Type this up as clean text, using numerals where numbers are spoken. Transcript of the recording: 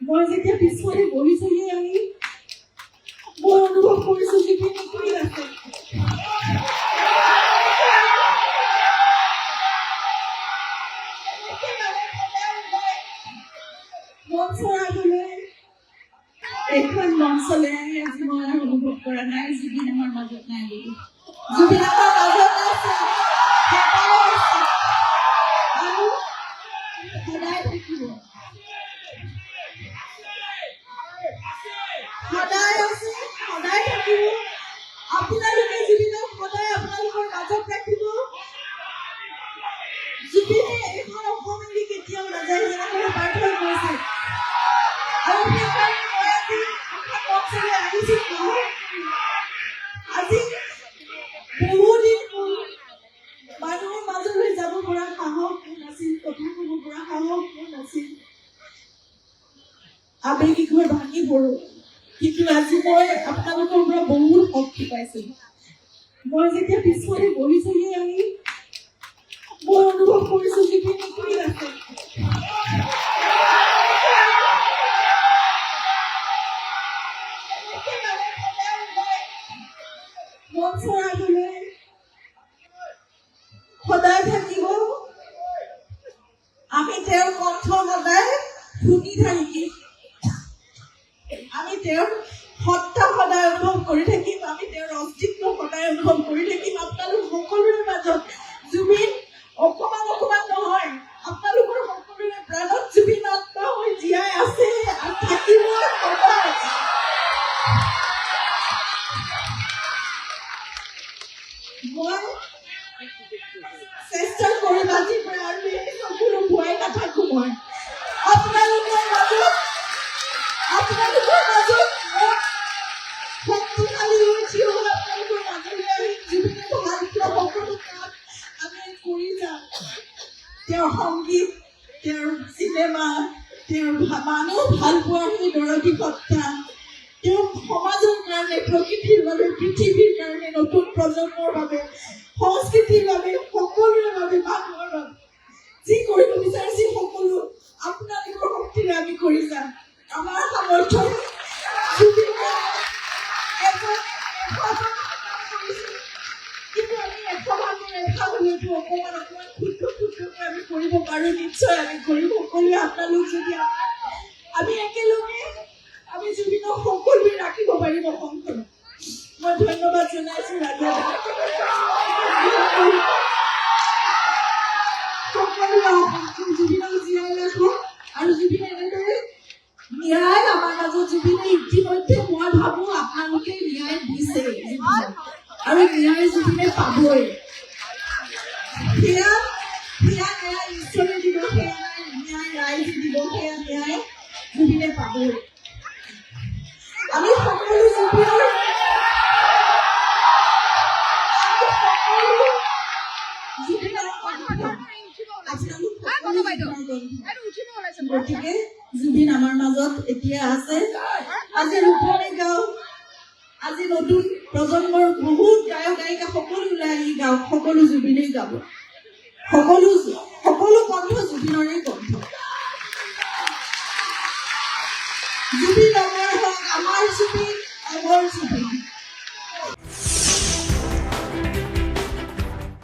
মই যেতিয়া পিছফালে বহি চলি আহি মই অনুভৱ কৰিছো যে কি আছে এখন মঞ্চলে আজি মই অনুভৱ কৰা নাই জুবিন আমাৰ মাজত নাই বুলি জুবিন আমাৰ মাজত আছে আৰু সদায় থাকিব সদায় আছে সদায় থাকিব আপোনালোকে জুবিনক সদায় আপোনালোকৰ মাজত ৰাখিব জুবিনে এখন অসম এৰি কেতিয়াও নাযায় যেনেকৈ প্ৰাৰ্থনা কৰিছে আৰু সেইকাৰণে মই আজি মঞ্চলৈ আহিছোঁ আজি বহুদিন মানুহৰ মাজলৈ যাব পৰা সাহস মোৰ নাছিল কথা ক'ব পৰা সাহস মোৰ নাছিল আবেগিক হৈ ভাঙি পৰো কিন্তু আজি মই আপোনালোকৰ পৰা বহুত শক্তি পাইছো মই যেতিয়া পিছফালে বহি চলি আহি মই অনুভৱ কৰিছো যে কি আছে মঞ্চৰ আগলৈ সদায় থাকিব আমি তেওঁৰ কণ্ঠ সদায় শুনি থাকিম আমি তেওঁৰ সত্তা সদায় অনুভৱ কৰি থাকিম আমি তেওঁৰ অস্তিত্ব সদায় অনুভৱ কৰি থাকিম আপোনালোক সকলোৰে মাজত জুবিন অকমান নহয় আপোনালোকৰ সকলোৰে প্ৰাণত জুবিন আত্মা হৈ জীয়াই আছে আৰু থাকিব সদায় মই চেষ্টা কৰিম আজিৰ পৰা আৰু এই সকলো ভয় নাথাকো মই আপোনালোকৰ মাজত শক্তিশালী হৈ থিয় হৈ আপোনালোকৰ মাজলৈ আহি জুবিনে ভাল পোৱা সকলো কাম আমি কৰি যাম তেওঁৰ সংগীত তেওঁৰ চিনেমা তেওঁৰ মানুহ ভাল পোৱাৰ সেই দৰদী সত্তা তেওঁ সমাজৰ কাৰণে প্ৰকৃতিৰ বাবে পৃথিৱীৰ কাৰণে নতুন প্ৰজন্মৰ বাবে সংস্কৃতিৰ বাবে সকলোৰে বাবে মানুহৰ বাবে যি কৰিব বিচাৰিছে সকলো আপোনালোকৰ শক্তিৰে আমি কৰি যাম আমাৰ সামৰ্থ্য কিন্তু আমি অকমান ক্ষুদ্ৰকৈ আমি কৰিব পাৰো নিশ্চয় আমি কৰিম সকলোৱে আপোনালোক যদি আমি একেলগে আমি জুবিনক সকলোৱে ৰাখিব পাৰিম অসমখনত মই ধন্যবাদ জনাইছো ৰাজা সকলোৱে জুবিনক জীয়াই ৰাখক আৰু জুবিনে এনেদৰে ন্যায় আমাৰ মাজত জুবিনে ইতিমধ্যে মই ভাবো আপোনালোকে ন্যায় দিছে আৰু ন্যায় জুবিনে পাবই সেয়া ন্যায় ঈশ্বৰে দিব সেয়া ন্যায় ৰাইজে দিব সেয়া ন্যায় জুবিনে পাবই আমি সকলো জুবিনৰ গতিকে জুবিন আমাৰ মাজত এতিয়া আছে আজি ৰূপনী গাঁও আজি নতুন প্ৰজন্মৰ বহুত গায়ক গায়িকা সকলো ওলাই আহি গাঁও সকলো জুবিনেই গাব সকলো কণ্ঠ জুবিনৰে কণ্ঠ জুবিন অমৰ হওক আমাৰ জুবিন অমৰ জুবিন